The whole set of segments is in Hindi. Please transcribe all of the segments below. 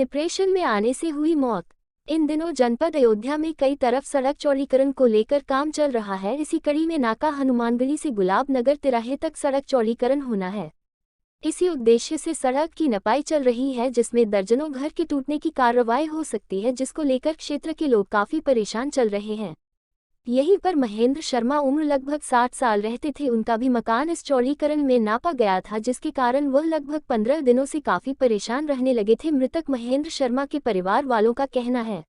डिप्रेशन में आने से हुई मौत। इन दिनों जनपद अयोध्या में कई तरफ सड़क चौड़ीकरण को लेकर काम चल रहा है। इसी कड़ी में नाका हनुमानगढ़ी से गुलाब नगर तिराहे तक सड़क चौड़ीकरण होना है। इसी उद्देश्य से सड़क की नपाई चल रही है, जिसमें दर्जनों घर के टूटने की कार्रवाई हो सकती है, जिसको लेकर क्षेत्र के लोग काफी परेशान चल रहे हैं। यहीं पर महेंद्र शर्मा उम्र लगभग 60 साल रहते थे। उनका भी मकान इस चौड़ीकरण में नापा गया था, जिसके कारण वह लगभग 15 दिनों से काफी परेशान रहने लगे थे। मृतक महेंद्र शर्मा के परिवार वालों का कहना है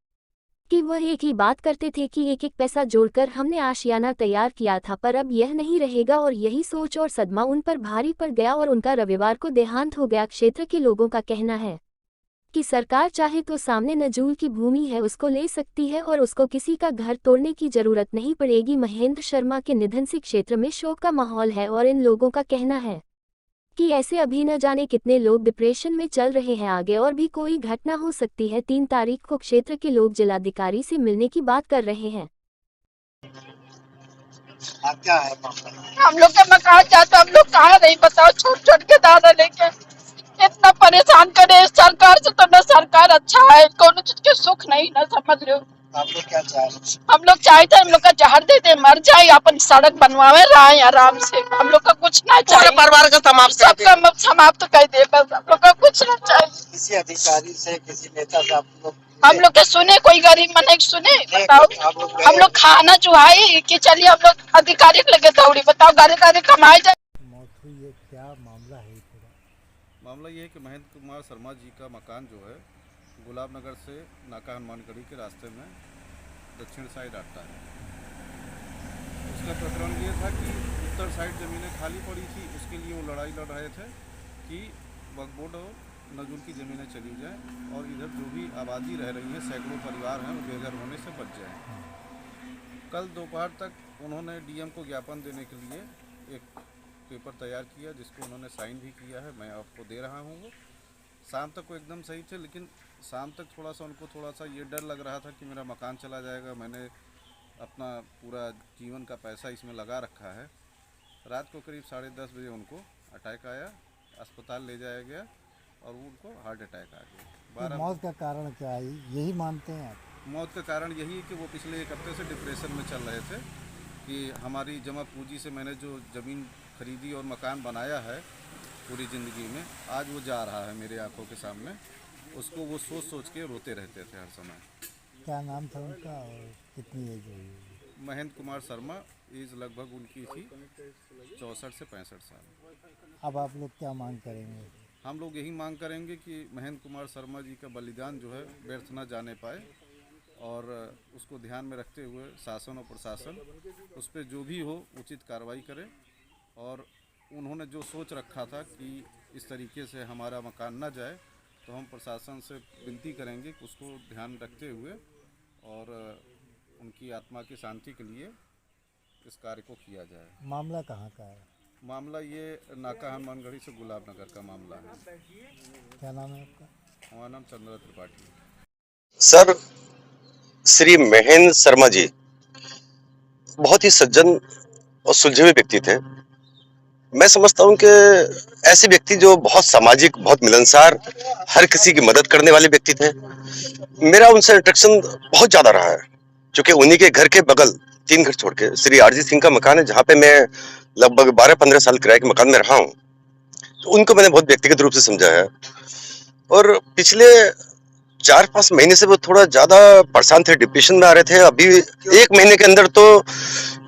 कि वह एक ही बात करते थे कि एक एक पैसा जोड़कर हमने आशियाना तैयार किया था, पर अब यह नहीं रहेगा। और यही सोच और सदमा उन पर भारी पड़ गया और उनका रविवार को देहांत हो गया। क्षेत्र के लोगों का कहना है कि सरकार चाहे तो सामने नजूल की भूमि है, उसको ले सकती है और उसको किसी का घर तोड़ने की जरूरत नहीं पड़ेगी। महेंद्र शर्मा के निधन से क्षेत्र में शोक का माहौल है और इन लोगों का कहना है कि ऐसे अभी न जाने कितने लोग डिप्रेशन में चल रहे हैं, आगे और भी कोई घटना हो सकती है। 3 तारीख को क्षेत्र के लोग जिलाधिकारी से मिलने की बात कर रहे हैं। क्या है हम लोग का मकान जाता, हम लोग कहाँ नहीं बताओ, छोट छोट के दाना लेके इतना परेशान करे सरकार से। तो न सरकार अच्छा है, कोनो चीज के सुख नहीं, न समझ लो। आप लोग क्या चाह रहे हैं? हम लोग चाहते हम लोग का जहर दे दे, मर जाए, अपन सड़क बनवावे रहे आराम से। हम लोग का कुछ ना चाहिए, परिवार का समाप्त सबका समाप्त कर दे, बस हम लोग का कुछ ना चाहिए। किसी अधिकारी से, किसी नेता से आप लोग हम लोग के सुने, कोई गरीब मन सुने? बताओ, हम लोग खाना चुहाई कि चलिए हम लोग अधिकारी लगे दौड़ी, बताओ गाड़ी कमाए जाए। मौत हुई है, क्या मामला है? मामला ये है कि महेंद्र कुमार शर्मा जी का मकान जो है गुलाब नगर से नाका हनुमानगढ़ी के रास्ते में दक्षिण साइड आता है। उसका प्रकरण ये था कि उत्तर साइड ज़मीनें खाली पड़ी थी, उसके लिए वो लड़ाई लड़ रहे थे कि वक्फ बोर्ड और नजूल की ज़मीनें चली जाएं और इधर जो भी आबादी रह रही है, सैकड़ों परिवार हैं, वो बेघर होने से बच जाएं। कल दोपहर तक उन्होंने डीएम को ज्ञापन देने के लिए एक पेपर तैयार किया, जिसको उन्होंने साइन भी किया है, मैं आपको दे रहा हूँ। वो शाम तक वो एकदम सही थे, लेकिन शाम तक उनको थोड़ा सा ये डर लग रहा था कि मेरा मकान चला जाएगा, मैंने अपना पूरा जीवन का पैसा इसमें लगा रखा है। रात को करीब 10:30 बजे उनको अटैक आया, अस्पताल ले जाया गया और उनको हार्ट अटैक आ गया। मौत का कारण क्या है, यही मानते हैं आप? मौत का कारण यही है कि वो पिछले 1 हफ्ते से डिप्रेशन में चल रहे थे कि हमारी जमा पूंजी से मैंने जो ज़मीन खरीदी और मकान बनाया है पूरी ज़िंदगी में, आज वो जा रहा है मेरे आंखों के सामने। उसको वो सोच सोच के रोते रहते थे हर समय। क्या नाम था उनका और कितनी एज हुई? महेंद्र कुमार शर्मा, एज लगभग उनकी थी 64 से 65 साल। अब आप लोग क्या मांग करेंगे? हम लोग यही मांग करेंगे कि महेंद्र कुमार शर्मा जी का बलिदान जो है व्यर्थ न जाने पाए और उसको ध्यान में रखते हुए शासन और प्रशासन उस पर जो भी हो उचित कार्रवाई करे। और उन्होंने जो सोच रखा था कि इस तरीके से हमारा मकान न जाए, तो हम प्रशासन से विनती करेंगे कि उसको ध्यान रखते हुए और उनकी आत्मा की शांति के लिए इस कार्य को किया जाए। मामला कहाँ का है? मामला ये नाका हनुमानगढ़ी से गुलाब नगर का मामला है। क्या नाम है आपका? हमारा नाम चंद्र त्रिपाठी। सर, श्री महेंद्र शर्मा जी बहुत ही सज्जन और सुलझे हुए व्यक्ति थे। मैं समझता हूं कि ऐसे व्यक्ति जो बहुत सामाजिक, बहुत मिलनसार, हर किसी की मदद करने वाले व्यक्ति थे। मेरा उनसे इंटरेक्शन बहुत ज्यादा रहा है, क्योंकि उन्हीं के घर के बगल 3 घर छोड़ के श्री आरजी सिंह का मकान है, जहाँ पे मैं लगभग 12-15 साल किराए के मकान में रहा हूँ। तो उनको मैंने बहुत व्यक्तिगत रूप से समझा है और पिछले 4-5 महीने से वो थोड़ा ज्यादा परेशान थे, डिप्रेशन में आ रहे थे। अभी 1 महीने के अंदर तो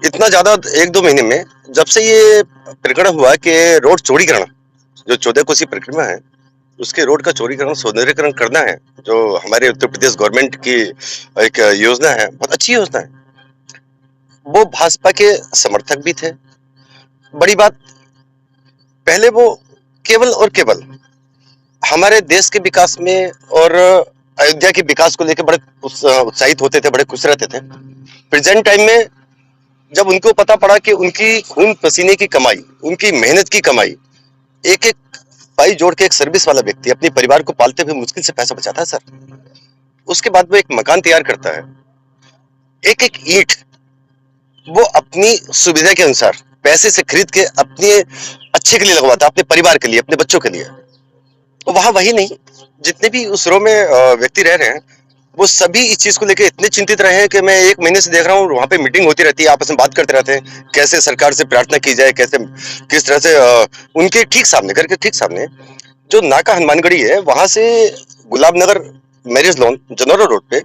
इतना ज्यादा, 1-2 महीने में, जब से ये प्रकरण हुआ कि रोड चौड़ीकरण, जो 14 कोसी परिक्रमा है, उसके रोड का चौड़ीकरण, सौंदर्यीकरण करना है, जो हमारे उत्तर प्रदेश गवर्नमेंट की एक योजना है, बहुत अच्छी योजना है। वो भाजपा के समर्थक भी थे। बड़ी बात, पहले वो केवल और केवल हमारे देश के विकास में और अयोध्या के विकास को लेकर बड़े उत्साहित होते थे, बड़े खुश रहते थे। प्रेजेंट टाइम में जब उनको पता पड़ा कि उनकी खून पसीने की कमाई, उनकी मेहनत की कमाई, एक एक पाई जोड़ के एक सर्विस वाला व्यक्ति अपने परिवार को पालते हुए मुश्किल से पैसा बचाता है सर, उसके बाद वो एक मकान तैयार करता है, एक एक ईंट वो अपनी सुविधा के अनुसार पैसे से खरीद के अपने अच्छे के लिए लगवाता है, अपने परिवार के लिए, अपने बच्चों के लिए। वहां वही नहीं, जितने भी उस रो में व्यक्ति रह रहे हैं वो सभी इस चीज को लेकर इतने चिंतित रहे हैं कि मैं 1 महीने से देख रहा हूँ वहां पे मीटिंग होती रहती है, आपस में बात करते रहते हैं कैसे सरकार से प्रार्थना की जाए, कैसे किस तरह से उनके ठीक सामने, घर के ठीक सामने जो नाका हनुमानगढ़ी है वहां से गुलाब नगर मैरिज लॉन जनौरा रोड पे,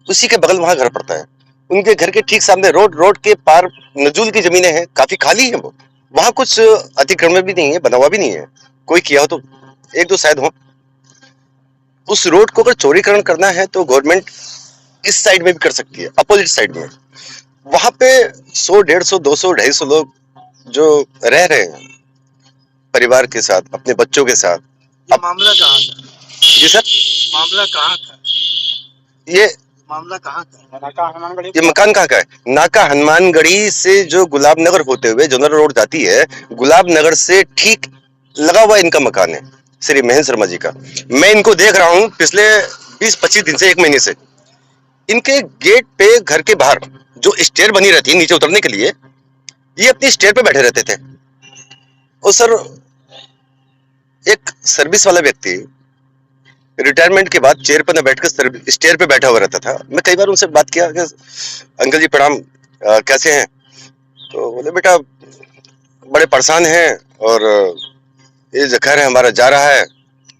उसी के बगल वहां घर पड़ता है। उनके घर के ठीक सामने रोड के पार नजूल की जमीनें हैं, काफी खाली है वो, वहां कुछ अतिक्रमण भी नहीं है, बना हुआ भी नहीं है, कोई किया हो तो एक दो शायद हो। उस रोड को अगर चौड़ीकरण करना है तो गवर्नमेंट इस साइड में भी कर सकती है, अपोजिट साइड में। वहां पे 100, 150, 200, 250 लोग जो रह रहे हैं परिवार के साथ, अपने बच्चों के साथ। ये मामला कहाँ का? जी सर, मामला कहाँ का? ये मामला कहाँ का? ये मकान कहाँ का है? नाका हनुमानगढ़ी से जो गुलाब नगर होते हुए जनरल रोड जाती है, गुलाब नगर से ठीक लगा हुआ इनका मकान है, श्री महेंद्र शर्मा जी का। मैं इनको देख रहा हूँ पिछले 20-25 दिन से, 1 महीने से। इनके गेट पे घर के बाहर जो स्टेयर बनी रहती है नीचे उतरने के लिए, ये अपनी स्टेयर पे बैठे रहते थे। और सर एक सर्विस वाला व्यक्ति रिटायरमेंट के बाद चेयर पर न बैठकर स्टेयर पे बैठा हुआ रहता था। मैं कई बार उनसे बात किया कि अंकल जी प्रणाम, कैसे हैं? तो बोले बेटा बड़े परेशान हैं और ये जो घर है हमारा जा रहा है,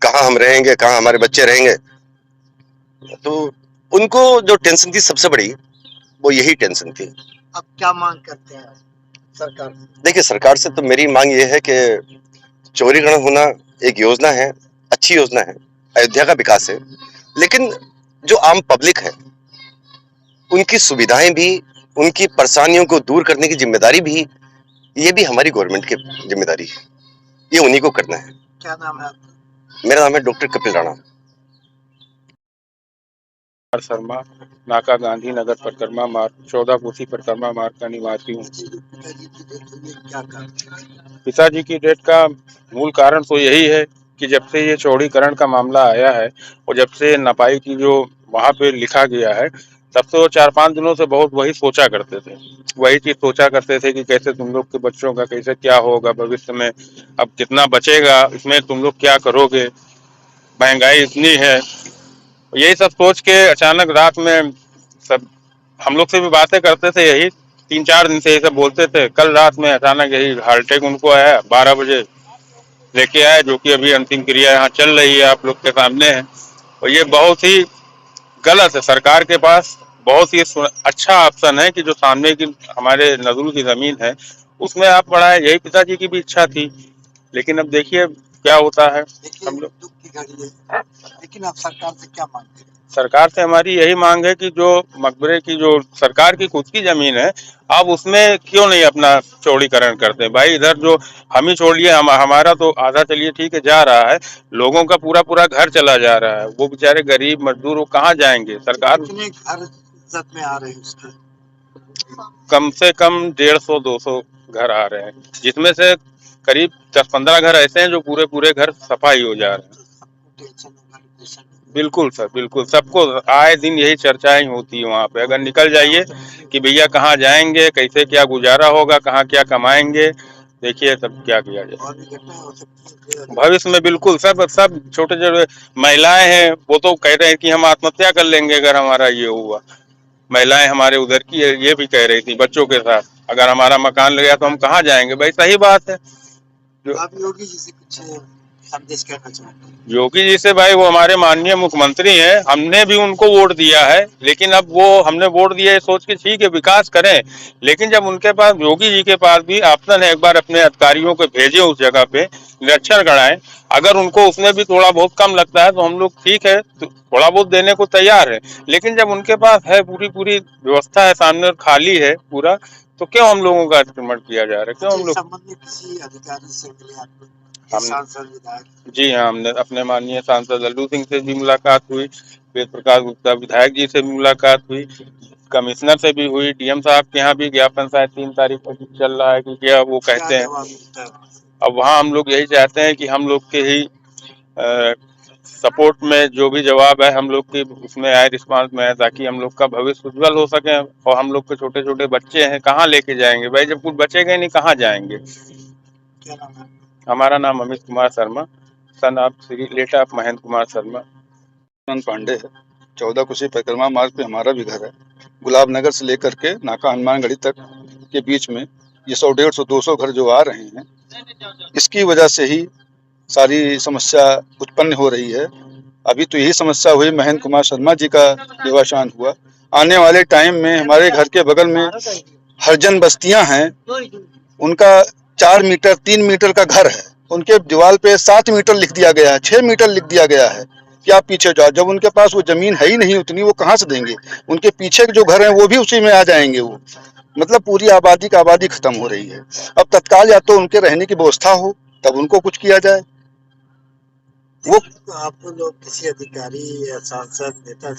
कहाँ हम रहेंगे, कहाँ हमारे बच्चे रहेंगे। तो उनको जो टेंशन थी सबसे बड़ी, वो यही टेंशन थी। अब क्या मांग करते हैं सरकार से? देखिए सरकार से तो मेरी मांग ये है कि चौड़ीकरण होना एक योजना है, अच्छी योजना है, अयोध्या का विकास है, लेकिन जो आम पब्लिक है उनकी सुविधाएं भी, उनकी परेशानियों को दूर करने की जिम्मेदारी भी, ये भी हमारी गवर्नमेंट की जिम्मेदारी है, ये उन्हीं को करना है। क्या नाम है आपका? मेरा नाम है डॉक्टर कपिल राणा। शर्मा, नाका गांधी नगर परिक्रमा मार्ग 14 कोसी परिक्रमा मार्ग का निवासी हूँ। पिताजी की डेथ हुई है, क्या कारण? पिताजी की डेथ का मूल कारण तो यही है कि जब से ये चौड़ीकरण का मामला आया है और जब से नपाई की जो वहाँ पे लिखा गया है, तब से वो 4-5 दिनों से बहुत वही सोचा करते थे, वही चीज सोचा करते थे कि कैसे तुम लोग के बच्चों का कैसे क्या होगा भविष्य में, अब कितना बचेगा, इसमें तुम लोग क्या करोगे, महंगाई इतनी है। यही सब सोच के अचानक रात में सब हम लोग से भी बातें करते थे, यही 3-4 दिन से यही सब बोलते थे। कल रात में अचानक यही हार्ट अटैक उनको आया, 12 बजे लेके आए, जो कि अभी अंतिम क्रिया यहाँ चल रही है, आप लोग के सामने है। और ये बहुत ही गलत है। सरकार के पास बहुत ही अच्छा ऑप्शन है कि जो सामने की हमारे नजरुल की जमीन है उसमें आप बढ़ाए, यही पिताजी की भी इच्छा थी, लेकिन अब देखिए क्या होता है। देखिए हम लोग दुख की घड़ी है, लेकिन आप सरकार से क्या मांगते हैं? सरकार से हमारी यही मांग है कि जो मकबरे की जो सरकार की खुद की जमीन है, आप उसमें क्यों नहीं अपना चौड़ीकरण करते भाई। इधर जो हम ही छोड़ लिए, हमारा तो आधा चलिए ठीक है जा रहा है, लोगों का पूरा पूरा घर चला जा रहा है, वो बेचारे गरीब मजदूर वो कहाँ जाएंगे। सरकार कितने घर जद में आ रहे हैं उसके? कम से कम 150-200 घर आ रहे हैं, जिसमें से करीब 10-15 घर ऐसे हैं जो पूरे पूरे घर सफाई हो जा रहे हैं। सबको टेंशन होगा, डिप्रेशन होगा। बिल्कुल सर, बिल्कुल सबको आए दिन यही चर्चाएं होती है वहाँ पे। अगर निकल जाइए कि भैया कहाँ जाएंगे, कैसे क्या गुजारा होगा, कहाँ क्या कमाएंगे, देखिए सब क्या किया जाए। और भी घटनाएं हो सकती है भविष्य में बिल्कुल सब सब छोटे छोटे महिलाएं हैं, वो तो कह रहे हैं कि हम आत्महत्या कर लेंगे अगर हमारा ये हुआ। महिलाएं हमारे उधर की है, ये भी कह रही थी बच्चों के साथ, अगर हमारा मकान लग गया तो हम कहाँ जाएंगे। भाई सही बात है। आप योगी जी से कुछ संदेश कहना चाहते हैं? योगी जी से भाई, वो हमारे माननीय मुख्यमंत्री हैं, हमने भी उनको वोट दिया है, लेकिन अब वो हमने वोट दिया है सोच के ठीक है विकास करें, लेकिन जब उनके पास, योगी जी के पास भी ऑप्शन है, एक बार अपने अधिकारियों को भेजे उस जगह पे निरीक्षण कराएं, अगर उनको उसमें भी थोड़ा बहुत कम लगता है तो हम लोग ठीक है तो थोड़ा बहुत देने को तैयार है, लेकिन जब उनके पास है पूरी पूरी व्यवस्था है सामने और खाली है पूरा, तो क्यों हम लोगों का अतिक्रमण किया जा रहा है, क्यों हम इस लोग। संबंध में किसी अधिकारी से मिले आप लोग? हम सांसद, विधायक? जी हाँ, हमने अपने माननीय सांसद लल्लू सिंह से भी मुलाकात हुई, वेद प्रकाश गुप्ता विधायक जी से भी मुलाकात हुई, कमिश्नर से भी हुई, डीएम साहब के यहाँ भी ज्ञापन शायद 3 तारीख को चल रहा है कि क्या वो क्या कहते हैं। जवाब मिलता है? अब वहाँ हम लोग यही चाहते हैं कि हम लोग के ही सपोर्ट में जो भी जवाब है हम लोग की उसमें आए, रिस्पांस में आए, ताकि हम लोग का भविष्य उज्जवल हो सके। और हम लोग के छोटे छोटे बच्चे हैं, कहाँ लेके जाएंगे भाई, जब कुछ बचेगा नहीं कहाँ जाएंगे। क्या नाम है? हमारा नाम Amit Kumar Sharma, son of Shri late of Mahendra Kumar Sharma. Pandey है। 14 कुशी परिक्रमा मार्ग पे हमारा भी घर है। गुलाब नगर से लेकर के नाका हनुमानगढ़ी तक के बीच में ये 100, 150, 200 घर जो आ रहे हैं, इसकी वजह से ही सारी समस्या उत्पन्न हो रही है। अभी तो यही समस्या हुई, महेंद्र कुमार शर्मा जी का देवासान हुआ। आने वाले टाइम में हमारे घर के बगल में हरजन बस्तियां हैं, उनका 4 मीटर 3 मीटर का घर है, उनके दीवार पे 7 मीटर लिख दिया गया है, 6 मीटर लिख दिया गया है कि आप पीछे जाओ। जब उनके पास वो जमीन है ही नहीं उतनी, वो कहाँ से देंगे? उनके पीछे जो घर हैं वो भी उसी में आ जाएंगे। वो मतलब पूरी आबादी का आबादी खत्म हो रही है। अब तत्काल या तो उनके रहने की व्यवस्था हो, तब उनको कुछ किया जाए। वो आप लोग किसी अधिकारी या सांसद नेता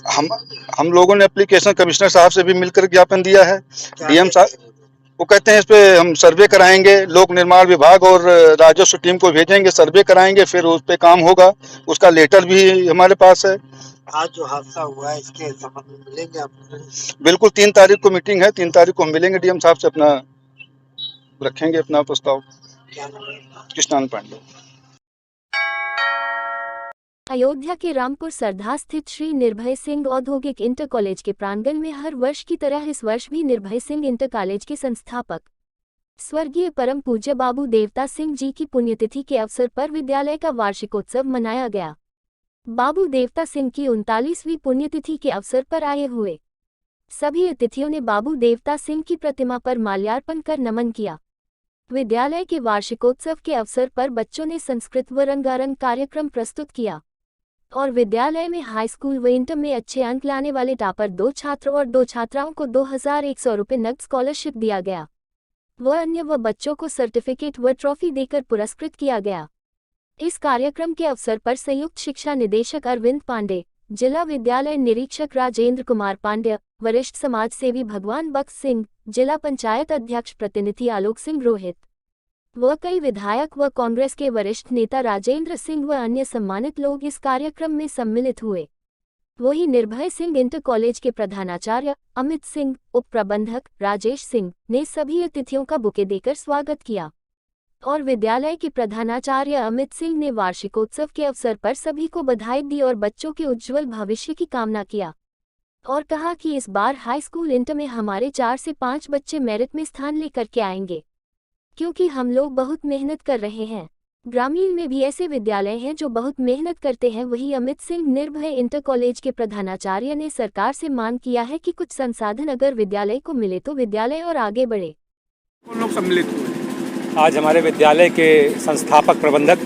हम लोगों ने एप्लीकेशन कमिश्नर साहब से भी मिलकर ज्ञापन दिया है। क्या डीएम कहते साहब वो कहते हैं इस पे हम सर्वे कराएंगे, लोक निर्माण विभाग और राजस्व टीम को भेजेंगे, सर्वे कराएंगे, फिर उस पे काम होगा। उसका लेटर भी हमारे पास है। आज जो हादसा हुआ है इसके संबंध में मिलेंगे आपको? बिल्कुल 3 तारीख को मीटिंग है, 3 तारीख को हम मिलेंगे डीएम साहब से, अपना रखेंगे अपना प्रस्ताव। क्या नाम है? कृष्णान पांडे। अयोध्या के रामपुर सरधा स्थित श्री निर्भय सिंह औद्योगिक इंटर कॉलेज के प्रांगण में हर वर्ष की तरह इस वर्ष भी निर्भय सिंह इंटर कॉलेज के संस्थापक स्वर्गीय परम पूज्य बाबू देवता सिंह जी की पुण्यतिथि के अवसर पर विद्यालय का वार्षिकोत्सव मनाया गया। बाबू देवता सिंह की 39वीं पुण्यतिथि के अवसर पर आए हुए सभी अतिथियों ने बाबू देवता सिंह की प्रतिमा पर माल्यार्पण कर नमन किया। विद्यालय के वार्षिकोत्सव के अवसर पर बच्चों ने संस्कृत व रंगारंग कार्यक्रम प्रस्तुत किया और विद्यालय में हाई स्कूल व इंटर में अच्छे अंक लाने वाले टॉपर 2 छात्रों और 2 छात्राओं को 2100 रुपये नकद स्कॉलरशिप दिया गया। अन्य बच्चों को सर्टिफिकेट व ट्रॉफी देकर पुरस्कृत किया गया। इस कार्यक्रम के अवसर पर संयुक्त शिक्षा निदेशक अरविंद पांडे, जिला विद्यालय निरीक्षक राजेंद्र कुमार पांड्य, वरिष्ठ समाज सेवी भगवान बख्श सिंह, जिला पंचायत अध्यक्ष प्रतिनिधि आलोक सिंह रोहित व कई विधायक व कांग्रेस के वरिष्ठ नेता राजेंद्र सिंह व अन्य सम्मानित लोग इस कार्यक्रम में सम्मिलित हुए। वहीं निर्भय सिंह इंटर कॉलेज के प्रधानाचार्य अमित सिंह, उप प्रबंधक राजेश सिंह ने सभी अतिथियों का बुके देकर स्वागत किया और विद्यालय के प्रधानाचार्य अमित सिंह ने वार्षिकोत्सव के अवसर पर सभी को बधाई दी और बच्चों के उज्जवल भविष्य की कामना किया और कहा कि इस बार हाई स्कूल इंटर में हमारे 4 से 5 बच्चे मेरिट में स्थान लेकर के आएंगे, क्योंकि हम लोग बहुत मेहनत कर रहे हैं। ग्रामीण में भी ऐसे विद्यालय हैं जो बहुत मेहनत करते हैं। वहीं अमित सिंह निर्भय इंटर कॉलेज के प्रधानाचार्य ने सरकार से मांग किया है कि कुछ संसाधन अगर विद्यालय को मिले तो विद्यालय और आगे बढ़े। लोग सम्मिलित हुए। आज हमारे विद्यालय के संस्थापक प्रबंधक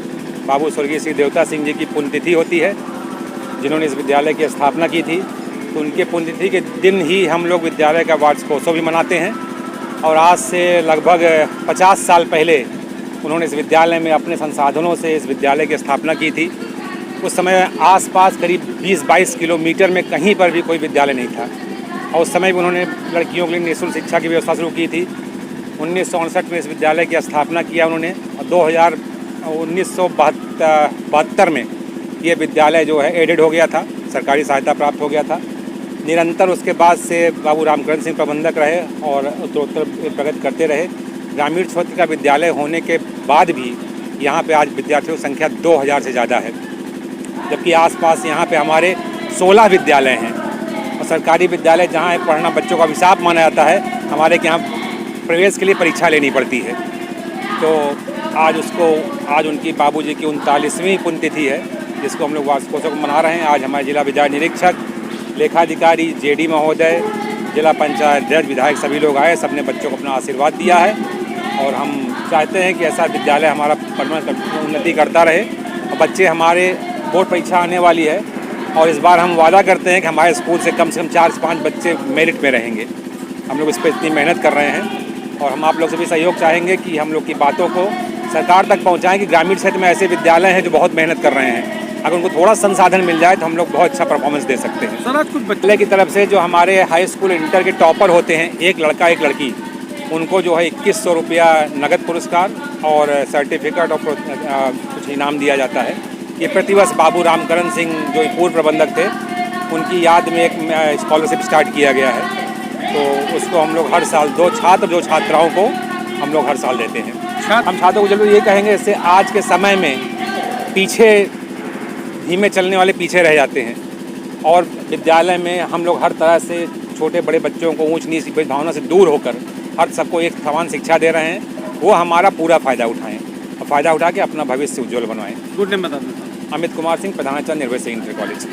बाबू स्वर्गीय श्री देवता सिंह जी की पुण्यतिथि होती है, जिन्होंने इस विद्यालय की स्थापना की थी। तो उनके पुण्यतिथि के दिन ही हम लोग विद्यालय का वार्षिकोत्सव भी मनाते हैं और आज से लगभग 50 साल पहले उन्होंने इस विद्यालय में अपने संसाधनों से इस विद्यालय की स्थापना की थी। उस समय आसपास करीब 20-22 किलोमीटर में कहीं पर भी कोई विद्यालय नहीं था और उस समय भी उन्होंने लड़कियों के लिए निःशुल्क शिक्षा की व्यवस्था शुरू की थी। 1969 में इस विद्यालय की स्थापना किया उन्होंने और 1972 में ये विद्यालय जो है एडेड हो गया था, सरकारी सहायता प्राप्त हो गया था। निरंतर उसके बाद से बाबू रामकरण सिंह प्रबंधक रहे और उत्तरोत्तर प्रगति करते रहे। ग्रामीण क्षेत्र का विद्यालय होने के बाद भी यहाँ पे आज विद्यार्थियों की संख्या 2000 से ज़्यादा है, जबकि आसपास यहाँ पे हमारे 16 विद्यालय हैं और सरकारी विद्यालय जहाँ पढ़ना बच्चों का अभिशाप माना जाता है, हमारे के यहाँ प्रवेश के लिए परीक्षा लेनी पड़ती है। तो आज उनकी बाबूजी की 39वीं पुण्यतिथि है, जिसको हम लोग वार्षिकोत्सव मना रहे हैं। आज हमारे जिला विद्यालय निरीक्षक, लेखाधिकारी, जेडी महोदय, जिला पंचायत अध्यक्ष, विधायक सभी लोग आए, सबने बच्चों को अपना आशीर्वाद दिया है और हम चाहते हैं कि ऐसा विद्यालय हमारा उन्नति करता रहे। और बच्चे हमारे बोर्ड परीक्षा आने वाली है और इस बार हम वादा करते हैं कि हमारे स्कूल से कम 4 से 5 बच्चे मेरिट में रहेंगे। हम लोग इस पर इतनी मेहनत कर रहे हैं और हम आप लोग से भी सहयोग चाहेंगे कि हम लोग की बातों को सरकार तक पहुँचाएँ कि ग्रामीण क्षेत्र में ऐसे विद्यालय हैं जो बहुत मेहनत कर रहे हैं। अगर उनको थोड़ा संसाधन मिल जाए तो हम लोग बहुत अच्छा परफॉर्मेंस दे सकते हैं। सर, आज कुछ बच्चे की तरफ से जो हमारे हाई स्कूल इंटर के टॉपर होते हैं, एक लड़का एक लड़की, उनको जो है 2100 रुपया नगद पुरस्कार और सर्टिफिकेट और कुछ इनाम दिया जाता है। ये प्रतिवर्ष बाबू रामकरण सिंह जो पूर्व प्रबंधक थे, उनकी याद में एक स्कॉलरशिप स्टार्ट किया गया है। तो उसको हम लोग हर साल 2 छात्राओं को हम लोग हर साल देते हैं। हम छात्रों को जरूर ये कहेंगे, इससे आज के समय में पीछे धीमे चलने वाले पीछे रह जाते हैं। और विद्यालय में हम लोग हर तरह से छोटे बड़े बच्चों को ऊंच नीच की भावना से दूर होकर हर सबको एक समान शिक्षा दे रहे हैं। वो हमारा पूरा फ़ायदा उठाएं और फ़ायदा उठा के अपना भविष्य उज्ज्वल बनवाएं। गुड नेम बता दें। अमित कुमार सिंह, प्रधानाचार्य निर्भय सिंह इंटर कॉलेज।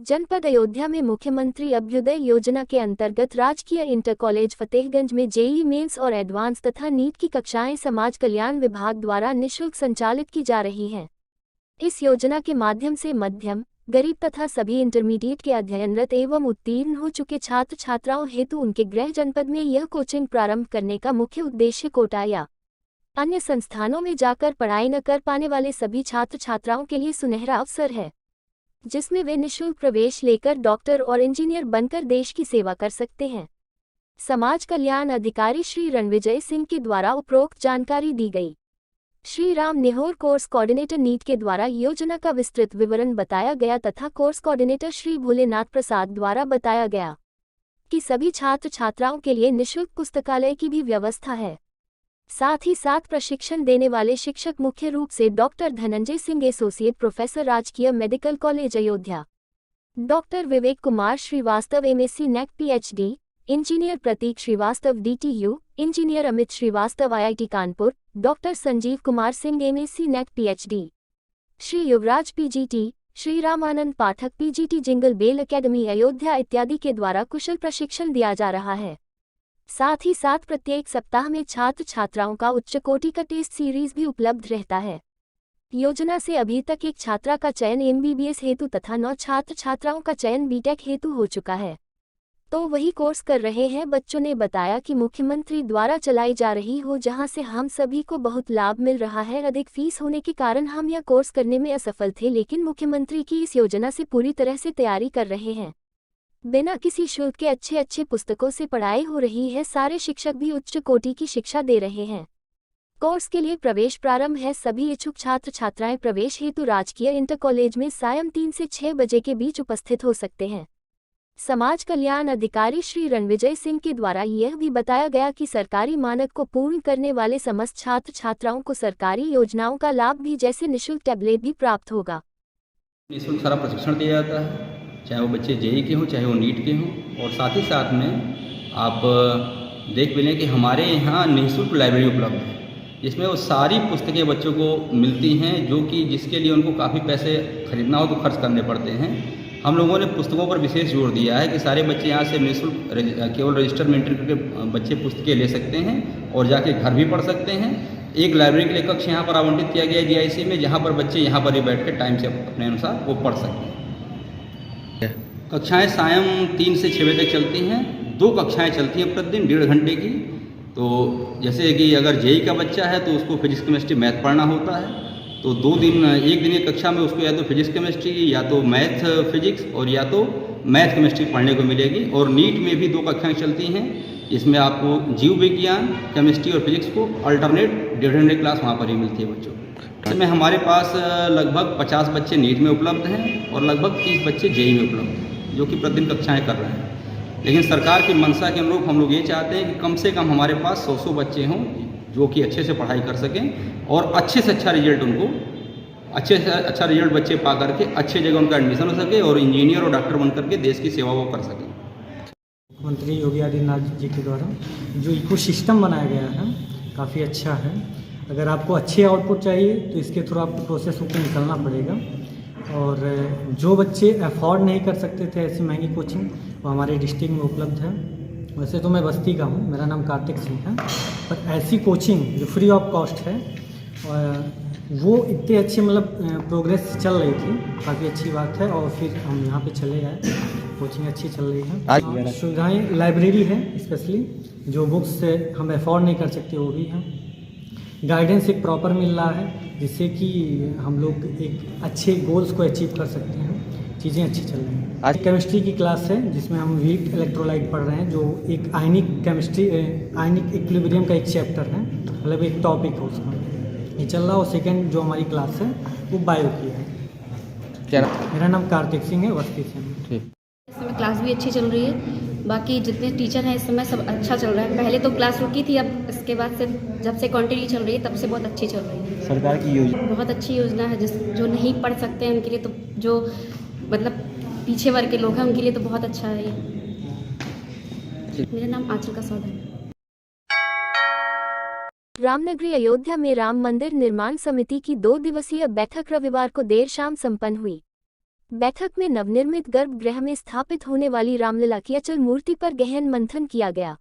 जनपद अयोध्या में मुख्यमंत्री अभ्युदय योजना के अंतर्गत राजकीय इंटर कॉलेज फतेहगंज में जेईई मेंस और एडवांस तथा नीट की कक्षाएं समाज कल्याण विभाग द्वारा निःशुल्क संचालित की जा रही हैं। इस योजना के माध्यम से मध्यम, गरीब तथा सभी इंटरमीडिएट के अध्ययनरत एवं उत्तीर्ण हो चुके छात्र छात्राओं हेतु उनके गृह जनपद में यह कोचिंग प्रारंभ करने का मुख्य उद्देश्य कोटा या अन्य संस्थानों में जाकर पढ़ाई न कर पाने वाले सभी छात्र छात्राओं के लिए सुनहरा अवसर है, जिसमें वे निःशुल्क प्रवेश लेकर डॉक्टर और इंजीनियर बनकर देश की सेवा कर सकते हैं। समाज कल्याण अधिकारी श्री रणविजय सिंह के द्वारा उपरोक्त जानकारी दी गई। Shri Ram निहोर course coordinator NEET के द्वारा योजना का विस्तृत विवरण बताया गया तथा कोर्स कोऑर्डिनेटर श्री भोलेनाथ प्रसाद द्वारा बताया गया कि सभी छात्र छात्राओं के लिए निःशुल्क पुस्तकालय की भी व्यवस्था है। साथ ही साथ प्रशिक्षण देने वाले शिक्षक मुख्य रूप से doctor Dhananjay Singh associate professor राजकीय medical college Ayodhya, doctor Vivek Kumar Srivastava MSc नेक PhD, engineer Prateek Srivastava DTU, engineer Amit Srivastava IIT Kanpur, doctor Sanjeev Kumar Singh MSc नेक PhD, Shri Yuvraj PGT, Shri Ramanand Pathak PGT jingle bell academy Ayodhya इत्यादि के द्वारा कुशल प्रशिक्षण दिया जा रहा है। साथ ही साथ प्रत्येक सप्ताह में छात्र छात्राओं का उच्च कोटि का टेस्ट सीरीज भी उपलब्ध रहता है। योजना से अभी तक एक छात्रा का चयन एमबीबीएस हेतु तथा 9 छात्र छात्राओं का चयन बीटेक हेतु हो चुका है, तो वही कोर्स कर रहे हैं। बच्चों ने बताया कि मुख्यमंत्री द्वारा चलाई जा रही हो, जहां से हम सभी को बहुत लाभ मिल रहा है। अधिक फीस होने के कारण हम यह कोर्स करने में असफल थे, लेकिन मुख्यमंत्री की इस योजना से पूरी तरह से तैयारी कर रहे हैं। बिना किसी शुल्क के अच्छे पुस्तकों से पढ़ाई हो रही है। सारे शिक्षक भी उच्च कोटि की शिक्षा दे रहे हैं। कोर्स के लिए प्रवेश प्रारंभ है। सभी इच्छुक छात्र छात्राएं प्रवेश हेतु राजकीय इंटर कॉलेज में सायं 3 से 6 बजे के बीच उपस्थित हो सकते हैं। समाज कल्याण अधिकारी श्री रणविजय सिंह के द्वारा यह भी बताया गया कि सरकारी मानक को पूर्ण करने वाले समस्त छात्र छात्राओं को सरकारी योजनाओं का लाभ भी जैसे निःशुल्क टैबलेट भी प्राप्त होगा। निःशुल्क सारा प्रशिक्षण दिया जाता है, चाहे वो बच्चे जेईई के हों चाहे वो नीट के हों। और साथ ही साथ में आप देख भी लें कि हमारे यहाँ निःशुल्क लाइब्रेरी उपलब्ध है, जिसमें वो सारी पुस्तकें बच्चों को मिलती हैं, जो कि जिसके लिए उनको काफ़ी पैसे खरीदना हो तो खर्च करने पड़ते हैं। हम लोगों ने पुस्तकों पर विशेष जोर दिया है कि सारे बच्चे यहाँ से निःशुल्क केवल रजिस्टर में एंट्री करके बच्चे पुस्तकें ले सकते हैं और जाके घर भी पढ़ सकते हैं। एक लाइब्रेरी के लिए कक्ष यहाँ पर आवंटित किया गया है जीआईसी में, जहाँ पर बच्चे यहाँ पर ही बैठ कर टाइम से अपने अनुसार वो पढ़ सकते हैं। कक्षाएं सायं 3 से 6 बजे तक चलती हैं। 2 कक्षाएं चलती हैं प्रतिदिन 1.5 घंटे की। तो जैसे कि अगर जेईई का बच्चा है तो उसको फिजिक्स केमिस्ट्री मैथ पढ़ना होता है, तो 2 दिन एक दिन एक कक्षा में उसको या तो फिजिक्स केमिस्ट्री या तो मैथ फिजिक्स और या तो मैथ केमिस्ट्री पढ़ने को मिलेगी। और नीट में भी 2 कक्षाएं चलती हैं, इसमें आपको जीव विज्ञान केमिस्ट्री और फिजिक्स को अल्टरनेट 1.5 घंटे क्लास वहाँ पर ही मिलती है बच्चों को। इसमें हमारे पास लगभग 50 बच्चे नीट में उपलब्ध हैं और लगभग 30 बच्चे जेईई में उपलब्ध हैं, जो कि प्रतिदिन कक्षाएँ कर रहे हैं। लेकिन सरकार की मंशा के अनुरूप हम लोग ये चाहते हैं कि कम से कम हमारे पास 100 बच्चे हों जो कि अच्छे से पढ़ाई कर सकें और अच्छे से अच्छा रिजल्ट उनको अच्छे से अच्छा रिजल्ट बच्चे पा करके अच्छे जगह उनका एडमिशन हो सके और इंजीनियर और डॉक्टर बन करके देश की सेवा वो कर सकें। मुख्यमंत्री योगी आदित्यनाथ जी के द्वारा जो इको सिस्टम बनाया गया है काफ़ी अच्छा है। अगर आपको अच्छे आउटपुट चाहिए तो इसके थ्रू आपको प्रोसेस होकर निकलना पड़ेगा। और जो बच्चे अफोर्ड नहीं कर सकते थे ऐसी महंगी कोचिंग, वो हमारे डिस्ट्रिक्ट में उपलब्ध है। वैसे तो मैं बस्ती का हूँ, मेरा नाम कार्तिक सिंह है, पर ऐसी कोचिंग जो फ्री ऑफ कॉस्ट है और वो इतने अच्छे मतलब प्रोग्रेस चल रही थी, काफ़ी अच्छी बात है। और फिर हम यहाँ पे चले आए, कोचिंग अच्छी चल रही है। सुविधाएं लाइब्रेरी है, स्पेशली जो बुक्स हम अफोर्ड नहीं कर सकते वो भी हैं। गाइडेंस एक प्रॉपर मिल रहा है, जिससे कि हम लोग एक अच्छे गोल्स को अचीव कर सकते हैं। चीज़ें अच्छी चल रही हैं। आज केमिस्ट्री की क्लास है जिसमें हम वीक इलेक्ट्रोलाइट पढ़ रहे हैं, जो एक आयनिक केमिस्ट्री आयनिक इक्विलिब्रियम का एक चैप्टर है, मतलब एक टॉपिक है उसका ये चल रहा। और सेकेंड जो हमारी क्लास है वो बायो की है। क्या मेरा नाम कार्तिक सिंह है, बस्ती से। ठीक। इस समय क्लास भी अच्छी चल रही है। बाकी जितने टीचर हैं इस समय सब अच्छा चल रहा है। पहले तो क्लास रुकी थी, अब इसके बाद से जब से कंटिन्यू चल रही है तब से बहुत अच्छी चल रही है। सरकार की योजना बहुत अच्छी योजना है, जो नहीं पढ़ सकते हैं उनके लिए तो, जो मतलब पीछे वर्ग के लोग हैं उनके लिए तो बहुत अच्छा है ये। मेरा नाम आंचल का सौदा है। रामनगरी अयोध्या में राम मंदिर निर्माण समिति की 2 दिवसीय बैठक रविवार को देर शाम संपन्न हुई। बैठक में नवनिर्मित गर्भगृह में स्थापित होने वाली रामलला की अचल मूर्ति पर गहन मंथन किया गया।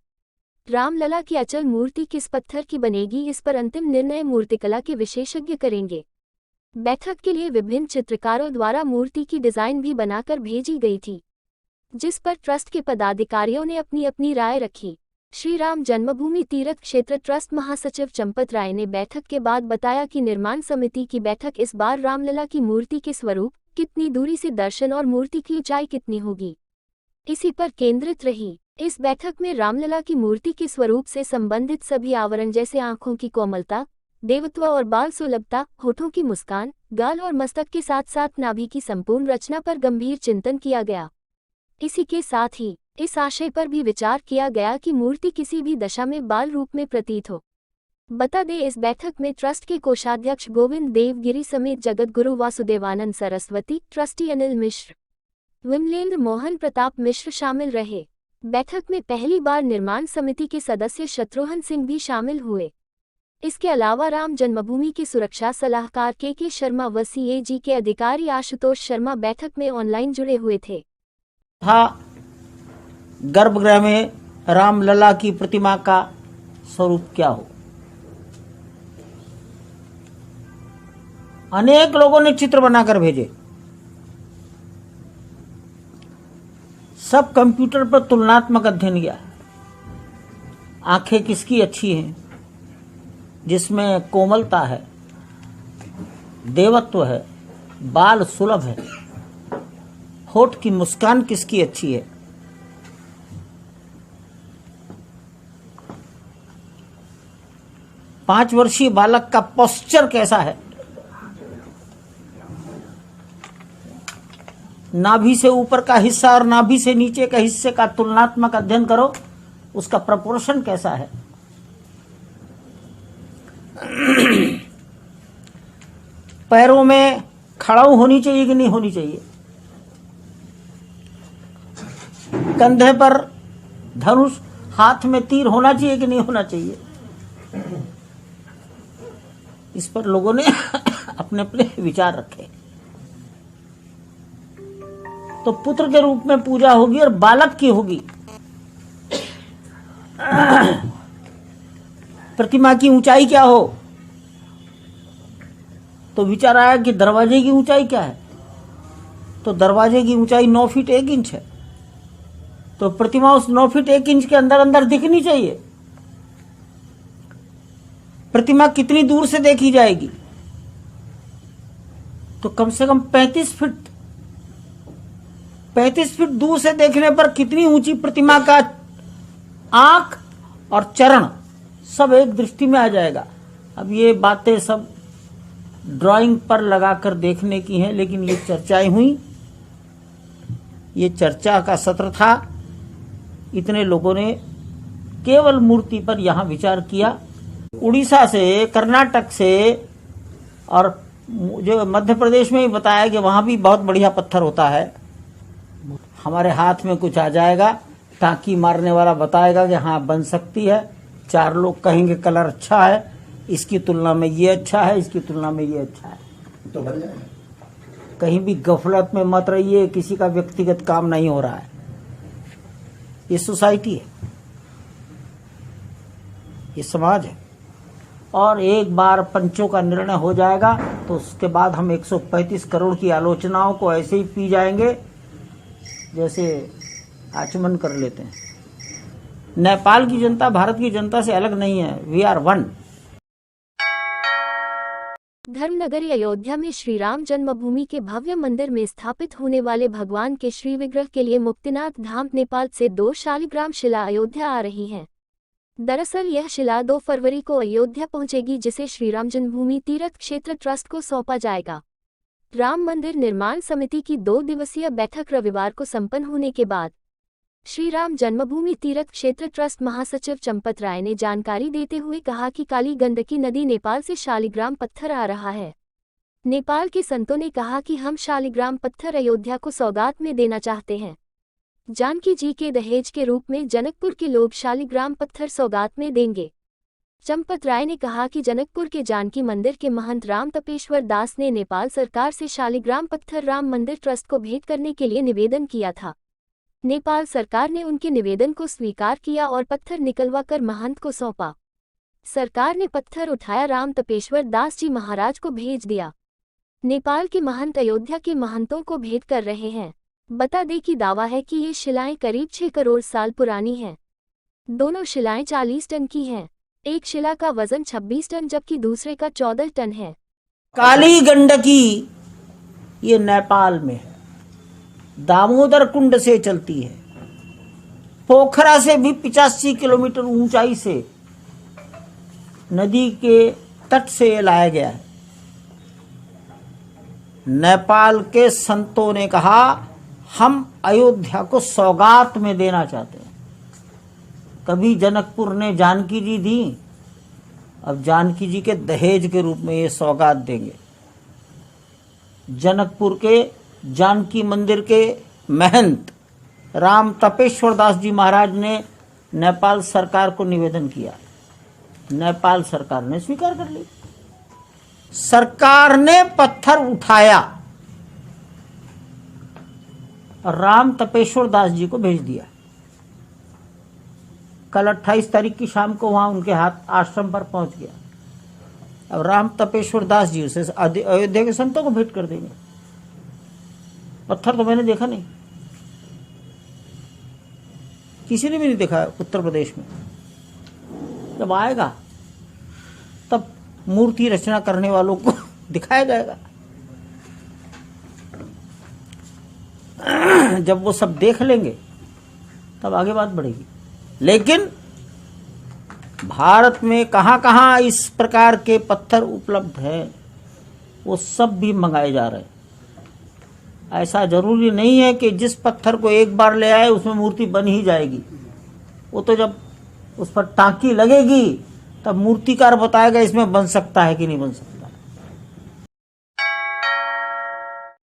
रामलला की अचल मूर्ति किस पत्थर की बनेगी, इस पर अंतिम निर्णय मूर्तिकला के विशेषज्ञ करेंगे। बैठक के लिए विभिन्न चित्रकारों द्वारा मूर्ति की डिजाइन भी बनाकर भेजी गई थी, जिस पर ट्रस्ट के पदाधिकारियों ने अपनी अपनी राय रखी। श्री राम जन्मभूमि तीर्थ क्षेत्र ट्रस्ट महासचिव चंपत राय ने बैठक के बाद बताया कि निर्माण समिति की बैठक इस बार रामलला की मूर्ति के स्वरूप, कितनी दूरी से दर्शन और मूर्ति की ऊंचाई कितनी होगी, इसी पर केंद्रित रही। इस बैठक में रामलला की मूर्ति के स्वरूप से संबंधित सभी आवरण जैसे आंखों की कोमलता, देवत्व और बाल सुलभता, होठों की मुस्कान, गाल और मस्तक के साथ साथ नाभि की संपूर्ण रचना पर गंभीर चिंतन किया गया। इसी के साथ ही इस आशय पर भी विचार किया गया कि मूर्ति किसी भी दशा में बाल रूप में प्रतीत हो। बता दें, इस बैठक में ट्रस्ट के कोषाध्यक्ष गोविंद देवगिरी समेत जगत गुरु वासुदेवानंद सरस्वती, ट्रस्टी अनिल मिश्र, विमलेंद्र मोहन प्रताप मिश्र शामिल रहे। बैठक में पहली बार निर्माण समिति के सदस्य शत्रुघ्न सिंह भी शामिल हुए। इसके अलावा राम जन्मभूमि के सुरक्षा सलाहकार के शर्मा व CAG के अधिकारी आशुतोष शर्मा बैठक में ऑनलाइन जुड़े हुए थे। गर्भगृह में रामलला की प्रतिमा का स्वरूप क्या हो। अनेक लोगों ने चित्र बनाकर भेजे, सब कंप्यूटर पर तुलनात्मक अध्ययन किया। आंखें किसकी अच्छी हैं, जिसमें कोमलता है, देवत्व है, बाल सुलभ है। होठ की मुस्कान किसकी अच्छी है। 5 वर्षीय बालक का पोस्चर कैसा है, नाभि से ऊपर का हिस्सा और नाभि से नीचे का हिस्से का तुलनात्मक अध्ययन करो, उसका प्रपोर्शन कैसा है। पैरों में खड़ाऊ होनी चाहिए कि नहीं होनी चाहिए, कंधे पर धनुष, हाथ में तीर होना चाहिए कि नहीं होना चाहिए। इस पर लोगों ने अपने अपने विचार रखे। तो पुत्र के रूप में पूजा होगी और बालक की होगी। प्रतिमा की ऊंचाई क्या हो, तो विचार आया कि दरवाजे की ऊंचाई क्या है, तो दरवाजे की ऊंचाई 9 फीट 1 इंच है। तो प्रतिमा उस 9 फीट 1 इंच के अंदर अंदर दिखनी चाहिए। प्रतिमा कितनी दूर से देखी जाएगी, तो कम से कम 35 फीट दूर से देखने पर कितनी ऊंची प्रतिमा का आंख और चरण सब एक दृष्टि में आ जाएगा। अब ये बातें सब ड्राइंग पर लगाकर देखने की हैं, लेकिन ये चर्चाएं हुई, ये चर्चा का सत्र था। इतने लोगों ने केवल मूर्ति पर यहाँ विचार किया। उड़ीसा से, कर्नाटक से और जो मध्य प्रदेश में भी बताया कि वहाँ भी बहुत बढ़िया पत्थर होता है। हमारे हाथ में कुछ आ जाएगा, टाँकी मारने वाला बताएगा कि हाँ बन सकती है। 4 लोग कहेंगे कलर अच्छा है, इसकी तुलना में ये अच्छा है, इसकी तुलना में ये अच्छा है, तो बन जाएगा। कहीं भी गफलत में मत रहिए, किसी का व्यक्तिगत काम नहीं हो रहा है। ये सोसाइटी है, ये समाज है। और एक बार पंचों का निर्णय हो जाएगा तो उसके बाद हम 135 करोड़ की आलोचनाओं को ऐसे ही पी जाएंगे जैसे आचमन कर लेते हैं। नेपाल की जनता भारत की जनता से अलग नहीं है, वी आर वन। धर्मनगरी अयोध्या में श्री राम जन्मभूमि के भव्य मंदिर में स्थापित होने वाले भगवान के श्री विग्रह के लिए मुक्तिनाथ धाम नेपाल से 2 शालिग्राम शिला अयोध्या आ रही हैं। दरअसल यह शिला 2 फरवरी को अयोध्या पहुंचेगी, जिसे श्री राम जन्मभूमि तीर्थ क्षेत्र ट्रस्ट को सौंपा जाएगा। राम मंदिर निर्माण समिति की 2 दिवसीय बैठक रविवार को संपन्न होने के बाद श्री राम जन्मभूमि तीर्थ क्षेत्र ट्रस्ट महासचिव चंपत राय ने जानकारी देते हुए कहा कि काली गंडकी नदी नेपाल से शालिग्राम पत्थर आ रहा है। नेपाल के संतों ने कहा कि हम शालिग्राम पत्थर अयोध्या को सौगात में देना चाहते हैं। जानकी जी के दहेज के रूप में जनकपुर के लोग शालिग्राम पत्थर सौगात में देंगे। चंपत राय ने कहा कि जनकपुर के जानकी मंदिर के महंत राम तपेश्वर दास ने नेपाल सरकार से शालिग्राम पत्थर राम मंदिर ट्रस्ट को भेंट करने के लिए निवेदन किया था। नेपाल सरकार ने उनके निवेदन को स्वीकार किया और पत्थर निकलवा कर महंत को सौंपा। सरकार ने पत्थर उठाया, राम तपेश्वर दास जी महाराज को भेज दिया। नेपाल के महंत अयोध्या के महंतों को भेंट कर रहे हैं। बता दें कि दावा है कि ये शिलाएं करीब 6 करोड़ साल पुरानी हैं। दोनों शिलाएं 40 टन की हैं। एक शिला का वजन 26 टन जबकि दूसरे का 14 टन है। काली गंडकी ये नेपाल में है, दामोदर कुंड से चलती है, पोखरा से भी 85 किलोमीटर ऊंचाई से नदी के तट से ये लाया गया है। नेपाल के संतों ने कहा हम अयोध्या को सौगात में देना चाहते हैं। कभी जनकपुर ने जानकी जी दी, अब जानकी जी के दहेज के रूप में ये सौगात देंगे। जनकपुर के जानकी मंदिर के महंत राम तपेश्वर दास जी महाराज ने नेपाल सरकार को निवेदन किया। नेपाल सरकार ने स्वीकार कर ली। सरकार ने पत्थर उठाया और राम तपेश्वर दास जी को भेज दिया। कल 28 तारीख की शाम को वहां उनके हाथ आश्रम पर पहुंच गया। अब राम तपेश्वर दास जी उसे अयोध्या के संतों को भेंट कर देंगे। पत्थर तो मैंने देखा नहीं, किसी ने भी नहीं देखा उत्तर प्रदेश में। जब आएगा तब मूर्ति रचना करने वालों को दिखाया जाएगा। जब वो सब देख लेंगे तब आगे बात बढ़ेगी। लेकिन भारत में कहां कहां इस प्रकार के पत्थर उपलब्ध है वो सब भी मंगाए जा रहे हैं। ऐसा जरूरी नहीं है कि जिस पत्थर को एक बार ले आए उसमें मूर्ति बन ही जाएगी। वो तो जब उस पर टांकी लगेगी तब मूर्तिकार बताएगा इसमें बन सकता है कि नहीं बन सकता।